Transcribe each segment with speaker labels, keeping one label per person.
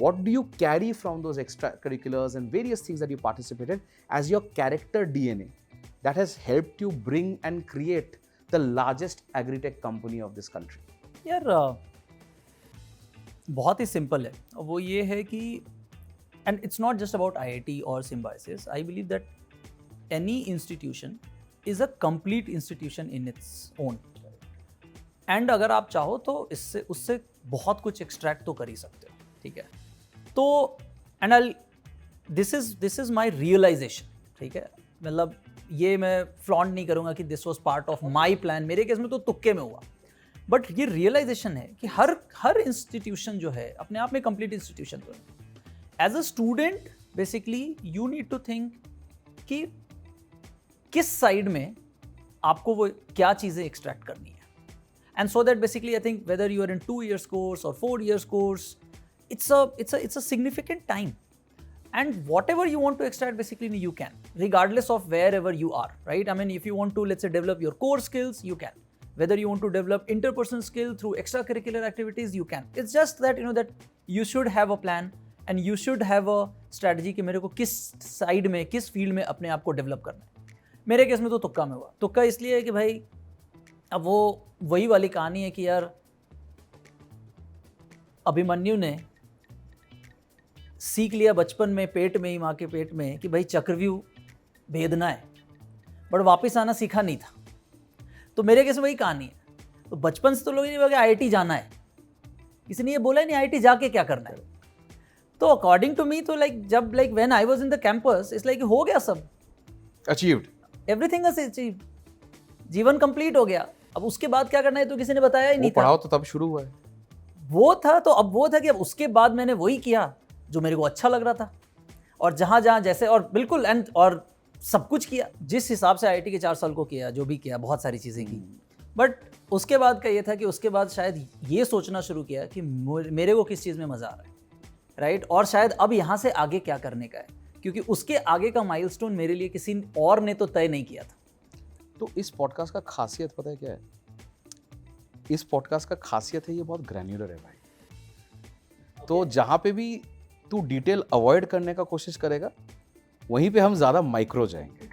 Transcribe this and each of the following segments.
Speaker 1: what do you carry from those extracurriculars and various things that you participated as your character DNA that has helped you bring and create the largest agri-tech company of this country?
Speaker 2: यार बहुत ही simple है. वो ये है कि and it's not just about IIT or Symbiosis. I believe that any institution is a complete institution in its own. And अगर आप चाहो तो इससे उससे बहुत कुछ extract तो कर ही सकते हो, ठीक है. तो and I'll this is my realization, ठीक है. मतलब ये मैं flaunt नहीं करूँगा कि this was part of my plan. मेरे केस में तो तुक्के में हुआ. बट ये रियलाइजेशन है कि हर इंस्टीट्यूशन जो है अपने आप में कंप्लीट इंस्टीट्यूशन तो है. As a student basically you need to think कि किस साइड में आपको वो क्या चीज़ें एक्सट्रैक्ट करनी है. And so that basically I think whether you are in 2 years course और 4 years course, it's a significant time. And whatever you want to extract, basically you can, regardless of wherever you are, right? I mean, if you want to, let's say, develop your core skills, you can. Whether you want to develop interpersonal skill through extracurricular activities, you can. It's just that that you should have a plan and you should have a strategy कि मेरे को किस side में, किस field में अपने आप को डेवलप करना है. मेरे केस में तो तुक्का में हुआ. तुक्का इसलिए है कि भाई अब वो वही वाली कहानी है कि यार अभिमन्यु ने सीख लिया बचपन में, पेट में ही, माँ के पेट में, कि भाई चक्रव्यूह भेदना है, बट वापस आना सीखा नहीं था. तो मेरे केस में वही कहानी है. तो बचपन से तो लोग ये बोले IIT जाना है, किसी ने ये बोला नहीं IIT जाके क्या करना है. तो अकॉर्डिंग टू मी तो जब when I was in the campus it's हो गया, सब
Speaker 1: अचीव्ड,
Speaker 2: एवरीथिंग इज अचीव्ड, जीवन कंप्लीट हो गया. अब उसके बाद क्या करना है तो किसी ने बताया ही नहीं था.
Speaker 1: पढ़ाओ तो तब शुरू हुआ है
Speaker 2: वो था. तो अब वो था कि अब उसके बाद मैंने वही किया जो मेरे को अच्छा लग रहा था, और जहाँ जैसे, और बिल्कुल और सब कुछ किया जिस हिसाब से IIT के 4 साल को किया, जो भी किया, बहुत सारी चीज़ें की. बट उसके बाद का ये था कि उसके बाद शायद ये सोचना शुरू किया कि मेरे को किस चीज़ में मज़ा आ रहा है, राइट. और शायद अब यहाँ से आगे क्या करने का है, क्योंकि उसके आगे का माइलस्टोन मेरे लिए किसी और ने तो तय नहीं किया था.
Speaker 1: तो इस पॉडकास्ट का खासियत पता है क्या है? इस पॉडकास्ट का खासियत है ये बहुत ग्रैन्युलर है भाई. तो जहाँ पे भी तू डिटेल अवॉइड करने का कोशिश करेगा, वहीं पे हम ज़्यादा माइक्रो जाएंगे.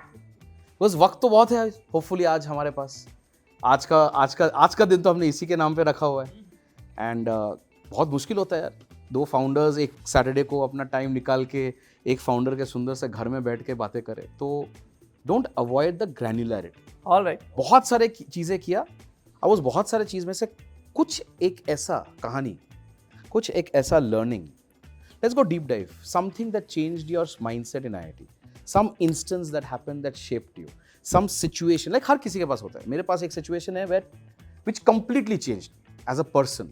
Speaker 1: बस वक्त तो बहुत है होपफुली आज हमारे पास. आज का दिन तो हमने इसी के नाम पे रखा हुआ है. एंड बहुत मुश्किल होता है यार, 2 फाउंडर्स एक सैटरडे को अपना टाइम निकाल के एक फाउंडर के सुंदर से घर में बैठ के बातें करें. तो don't avoid the granularity.
Speaker 2: Alright,
Speaker 1: बहुत सारे चीज़ें किया, अब उस बहुत सारे चीज़ में से कुछ एक ऐसा कहानी, कुछ एक ऐसा learning. Let's go deep dive. Something that changed your mindset in IIT. Some instance that happened that shaped you. Some situation, like हर किसी के पास होता है. मेरे पास एक situation है which completely changed me as a person.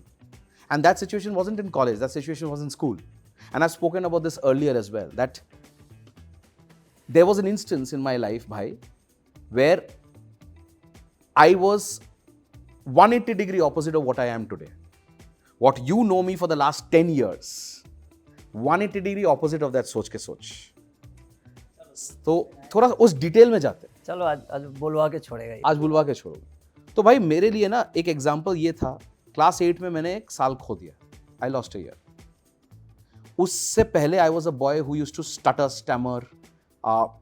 Speaker 1: And that situation wasn't in college. That situation was in school. And I've spoken about this earlier as well. That there was an instance in my life, bhai, where I was 180-degree opposite of what I am today. What you know me for the last 10 years. 180-degree opposite of that सोच के सोच. तो थोड़ा उस detail में जाते हैं.
Speaker 2: चलो आज बुलवा के छोड़ेगा ये.
Speaker 1: आज बुलवा के छोड़ो. तो भाई मेरे लिए ना एक एग्जांपल ये था, क्लास 8 में मैंने 1 साल खो दिया. I lost a year. उससे पहले I was a boy who used to stutter, stammer,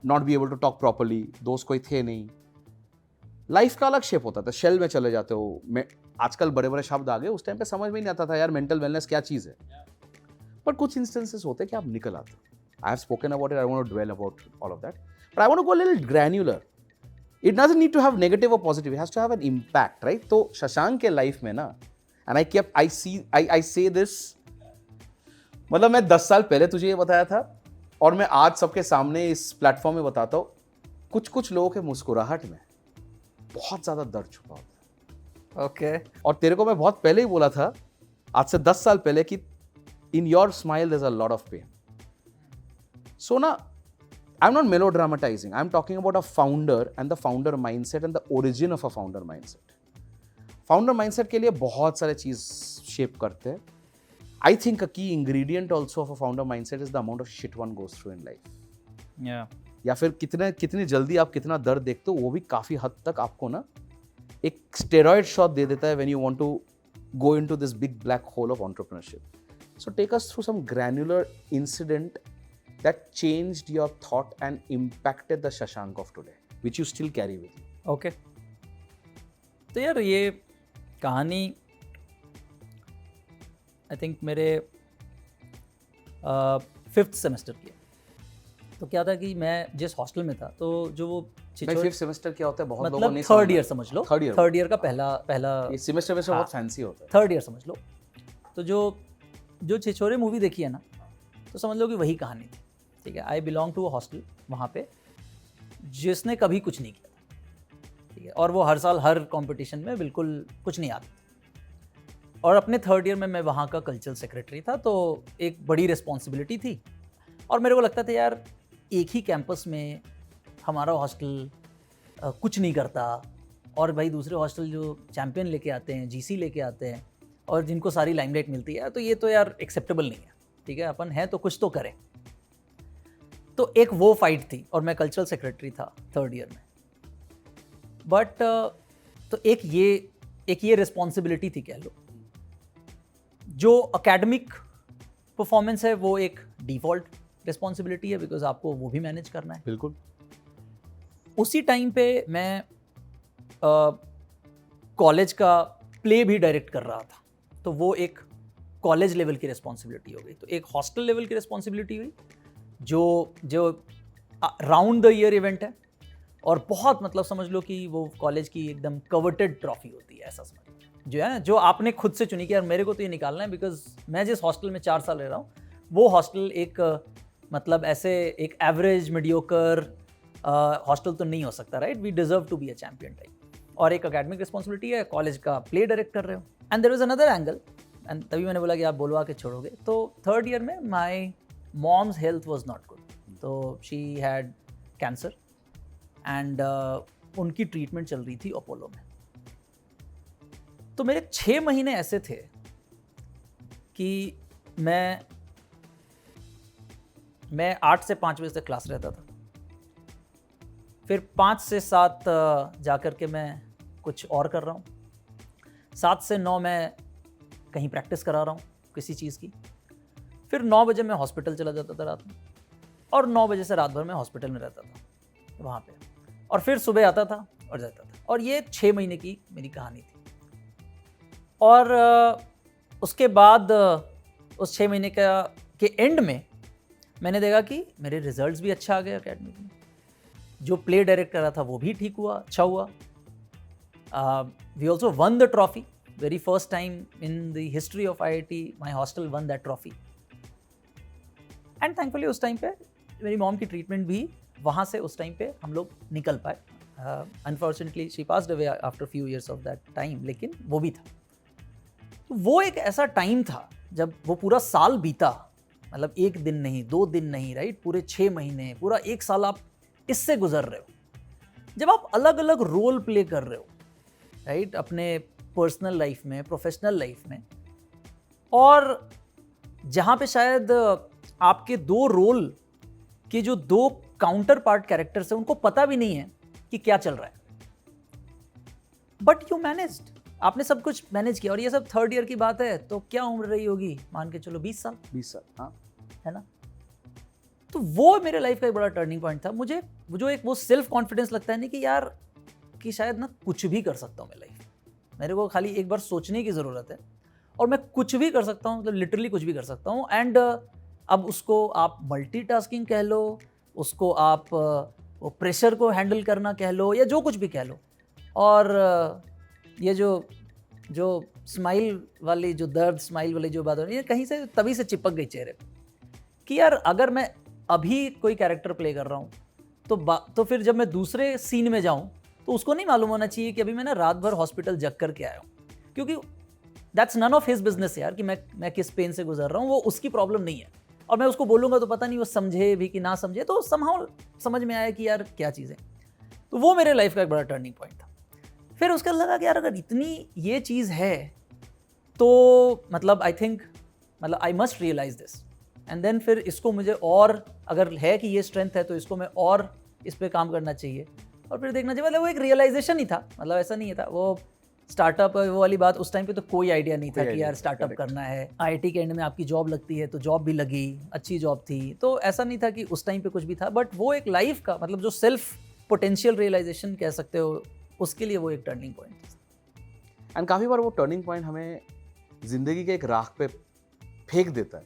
Speaker 1: not be able to talk properly. दोस्त कोई थे नहीं. लाइफ का अलग शेप होता था, शेल में चले जाते हो. मैं आजकल बड़े बड़े शब्द आ गए, उस टाइम पे समझ में नहीं आता था यार मेंटल वेलनेस क्या चीज़ है. बट कुछ इंस्टेंसेस होते हैं कि आप निकल आते. I have spoken about it, I want to dwell about all of that, but I want to go a little granular. It doesn't need to have negative or positive, it has to have an impact, right. तो शशांक के life में ना, and I से this, मतलब मैं 10 साल पहले तुझे ये बताया था और मैं आज सबके सामने इस प्लेटफॉर्म में बताता हूँ. कुछ लोगों के मुस्कुराहट में बहुत ज्यादा दर्द छुपा होता है.
Speaker 2: ओके.
Speaker 1: और तेरे को मैं बहुत पहले ही बोला था, आज से 10 साल पहले, कि in your smile there's a lot of pain. So now I'm not melodramatizing. I'm talking about a founder and the founder mindset and the origin of a founder mindset. Founder mindset के लिए बहुत सारे चीज shape करते हैं. I think a key ingredient also of a founder mindset is the amount of shit one goes through in life.
Speaker 2: Yeah.
Speaker 1: या फिर कितनी जल्दी आप कितना दर्द देखते हो, वो भी काफी हद तक आपको ना एक स्टेरॉइड शॉट दे देता है when you want to go into this big black hole of entrepreneurship. So take us through some granular incident that changed your thought and impacted the Shashank of today, which you still carry with you.
Speaker 2: Okay तो यार ये कहानी I think मेरे 5th semester की है। तो क्या था कि मैं जिस हॉस्टल में था, तो जो वो
Speaker 1: भाई 5th सेमेस्टर क्या होता है बहुत लोगों
Speaker 2: मतलब
Speaker 1: ने
Speaker 2: थर्ड ईयर समझ लो,
Speaker 1: Third year.
Speaker 2: थर्ड ईयर का पहला
Speaker 1: ये सेमेस्टर में बहुत फैंसी होता है।
Speaker 2: थर्ड ईयर समझ लो। तो जो छिछोरे मूवी देखी है ना, तो समझ लो कि वही कहानी थी, ठीक है। I belong to a hostel वहाँ पे जिसने कभी कुछ नहीं किया, ठीक है, और वो हर साल हर कंपटीशन में बिल्कुल कुछ नहीं आता। और अपने थर्ड ईयर में मैं वहाँ का कल्चरल सेक्रेटरी था, तो एक बड़ी रिस्पॉन्सिबिलिटी थी। और मेरे को लगता था यार एक ही कैंपस में हमारा हॉस्टल कुछ नहीं करता, और भाई दूसरे हॉस्टल जो चैम्पियन लेके आते हैं, जीसी लेके आते हैं, और जिनको सारी लाइमलाइट मिलती है, तो ये तो यार एक्सेप्टेबल नहीं है, ठीक है। अपन है तो कुछ तो करें। तो एक वो फाइट थी, और मैं कल्चरल सेक्रेटरी था थर्ड ईयर में। बट तो एक ये रिस्पॉन्सिबिलिटी थी कह लो। जो अकेडमिक परफॉर्मेंस है वो एक डिफ़ॉल्ट रिस्पॉन्सिबिलिटी है, बिकॉज आपको वो भी मैनेज करना है।
Speaker 1: बिल्कुल।
Speaker 2: उसी टाइम पे मैं कॉलेज का प्ले भी डायरेक्ट कर रहा था, तो वो एक कॉलेज लेवल की रिस्पॉन्सिबिलिटी हो गई। तो एक हॉस्टल लेवल की रिस्पॉन्सिबिलिटी हुई, जो राउंड द ईयर इवेंट है, और बहुत मतलब समझ लो कि वो कॉलेज की एकदम कवर्टेड ट्रॉफी होती है, ऐसा समझ लो, जो है ना, जो आपने खुद से चुनी कि यार मेरे को तो ये निकालना है, बिकॉज मैं जिस हॉस्टल में 4 साल रह रहा हूँ, वो हॉस्टल एक मतलब ऐसे एक एवरेज मीडियोकर हॉस्टल तो नहीं हो सकता, right. We deserve to be a champion type. और एक अकेडमिक रिस्पॉन्सिबिलिटी है, कॉलेज का प्ले डायरेक्ट कर रहे हो, and there was another angle, and तभी मैंने बोला कि आप बोलवा के छोड़ोगे। तो थर्ड ईयर में my mom's health was not good, तो शी हैड कैंसर, एंड उनकी ट्रीटमेंट चल रही थी अपोलो में। तो मेरे 6 महीने ऐसे थे कि मैं 8 से 5 बजे तक क्लास रहता था, फिर 5 से 7 जाकर के मैं कुछ और कर रहा हूँ, 7 से 9 मैं कहीं प्रैक्टिस करा रहा हूँ किसी चीज़ की, फिर 9 बजे मैं हॉस्पिटल चला जाता था रात में, और 9 बजे से रात भर मैं हॉस्पिटल में रहता था वहाँ पे, और फिर सुबह आता था और जाता था। और ये 6 महीने की मेरी कहानी थी। और उसके बाद उस 6 महीने के एंड में मैंने देखा कि मेरे रिजल्ट्स भी अच्छा आ गए अकेडमिक में, जो प्ले डायरेक्ट कर रहा था वो भी ठीक हुआ, अच्छा हुआ। We also won the trophy, very first time in the history of IIT my hostel won that trophy. And thankfully उस टाइम पे मेरी मॉम की ट्रीटमेंट भी वहाँ से उस टाइम पे हम लोग निकल पाए। Unfortunately she passed away after few years of that time, लेकिन वो भी था। तो वो एक ऐसा टाइम था जब वो पूरा साल बीता, मतलब 1 दिन नहीं, 2 दिन नहीं, राइट, पूरे 6 महीने, पूरा 1 साल आप इससे गुजर रहे हो, जब आप अलग अलग रोल प्ले कर रहे हो, राइट, अपने पर्सनल लाइफ में, प्रोफेशनल लाइफ में, और जहाँ पे शायद आपके 2 रोल के जो 2 काउंटर पार्ट कैरेक्टर्स हैं उनको पता भी नहीं है कि क्या चल रहा है, बट यू मैनेज्ड, आपने सब कुछ मैनेज किया। और ये सब थर्ड ईयर की बात है, तो क्या उम्र रही होगी, मान के चलो 20 साल,
Speaker 1: 20 साल, हाँ,
Speaker 2: है ना। तो वो मेरे लाइफ का एक बड़ा टर्निंग पॉइंट था। मुझे जो एक वो सेल्फ कॉन्फिडेंस लगता है नहीं कि यार कि शायद ना कुछ भी कर सकता हूँ मैं लाइफ में, मेरे को खाली एक बार सोचने की ज़रूरत है और मैं कुछ भी कर सकता हूँ, मतलब लिटरली कुछ भी कर सकता हूँ। एंड अब उसको आप मल्टीटास्किंग कह लो, उसको आप वो प्रेशर को हैंडल करना कह लो, या जो कुछ भी कह लो। और ये जो स्माइल वाली, जो दर्द स्माइल वाली जो बात हो रही है, कहीं से तभी से चिपक गई चेहरे पे कि यार अगर मैं अभी कोई कैरेक्टर प्ले कर रहा हूँ तो फिर जब मैं दूसरे सीन में जाऊँ तो उसको नहीं मालूम होना चाहिए कि अभी मैं ना रात भर हॉस्पिटल जग करके आया हूँ, क्योंकि that's none of his business यार कि मैं किस पेन से गुजर रहा हूँ, वो उसकी प्रॉब्लम नहीं है। और मैं उसको बोलूँगा तो पता नहीं वो समझे भी कि ना समझे, तो समहाउ समझ में आया कि यार क्या चीज़ है। तो वो मेरे लाइफ का एक बड़ा टर्निंग पॉइंट था। फिर उसके लगा कि यार अगर इतनी ये चीज़ है तो मतलब आई थिंक, मतलब I must realise this, and then फिर इसको मुझे और अगर है कि ये स्ट्रेंथ है तो इसको मैं और इस पर काम करना चाहिए और फिर देखना चाहिए। मतलब वो एक रियलाइजेशन ही था, मतलब ऐसा नहीं था, वो स्टार्टअप वो वाली बात, उस टाइम पे तो कोई आइडिया नहीं था
Speaker 1: कोई
Speaker 2: कि
Speaker 1: idea
Speaker 2: यार
Speaker 1: नहीं,
Speaker 2: स्टार्टअप
Speaker 1: correct.
Speaker 2: करना है। आईआईटी के एंड में आपकी जॉब लगती है, तो जॉब भी लगी, अच्छी जॉब थी, तो ऐसा नहीं था कि उस टाइम पे कुछ भी था। बट वो एक लाइफ का मतलब जो सेल्फ पोटेंशियल रियलाइजेशन कह सकते हो, उसके लिए वो एक टर्निंग पॉइंट था।
Speaker 1: एंड काफ़ी बार वो टर्निंग पॉइंट हमें ज़िंदगी के एक राह पे फेंक देता है,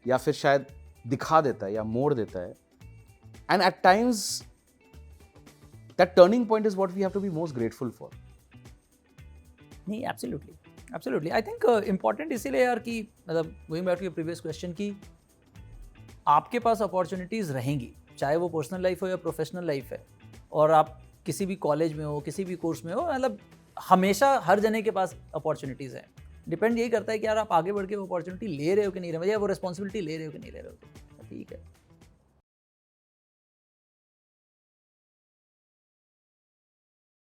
Speaker 1: या फिर शायद दिखा देता है या मोड़ देता है। And at times that turning point is what we have to be most grateful for.
Speaker 2: नहीं, absolutely absolutely. I think important इसीलिए यार कि मतलब going back to your previous question कि आपके पास अपॉर्चुनिटीज़ रहेंगी, चाहे वो पर्सनल लाइफ हो या प्रोफेशनल लाइफ है, और आप किसी भी कॉलेज में हो, किसी भी कोर्स में हो, मतलब हमेशा हर जने के पास अपॉर्चुनिटीज़ हैं। डिपेंड यही करता है कि यार आप आगे बढ़ के वो अपॉर्चुनिटी ले रहे हो कि नहीं ले रहे हो, या वो रिस्पॉन्सिबिलिटी ले रहे हो कि नहीं ले रहे हो। तो ठीक है।